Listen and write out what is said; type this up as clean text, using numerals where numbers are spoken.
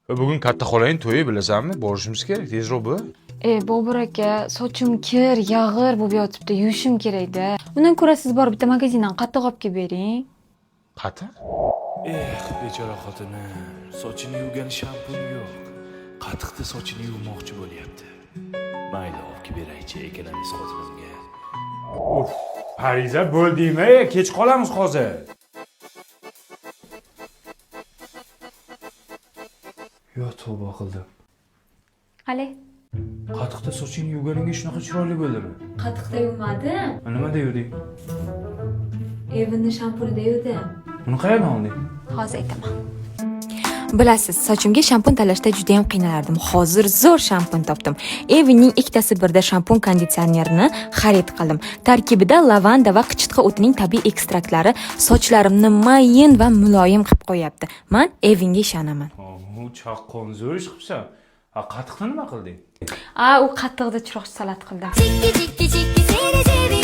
Bugun katta xolaning to'yi bilasanmi? Borishimiz kerak, tezroq bu. Bobur aka, sochim kir, yag'ir bo'lib yotibdi, yuvishim kerak-da. Undan ko'ra siz borib bitta magazindan qatiq olib kelib bering. Qatiq? Bechora xotini, sochini yuvgan shampun yo'q. Qatiqda sochini yuvmoqchi bo'lyapti. Mayli, olib kelib beray-chi ikkalamiz xotinimga. Uf, Pariza bo'ldingmi? Kech qolamiz hozir. Yo, tavba qildim. Qale, Qatiqda sochingni yuvganingga shunaqa chiroyli bo'ldimi? qatiqda yuvmadim. Nimada yuvding? Evini shampunida yuvdim. Uni qayerdan olding? Hozir aytaman. Bilasiz, sochimga shampun tanlashda juda ham qiynalardim. Hozir zo'r shampun topdim. Evining ikkitasi birda shampun konditsionerini xarid qildim. Tarkibida lavanda va qichitqa o'tining tabiiy ekstraktlari sochlarimni mayin va muloyim qilib qo'yapti. Men Evinga ishonaman. Chaqqon zo'r ish qilibsan. Qatiqni nima qilding? U qatiqda chiroqchi salat qildim. Chikki chikki chikki seni sevdim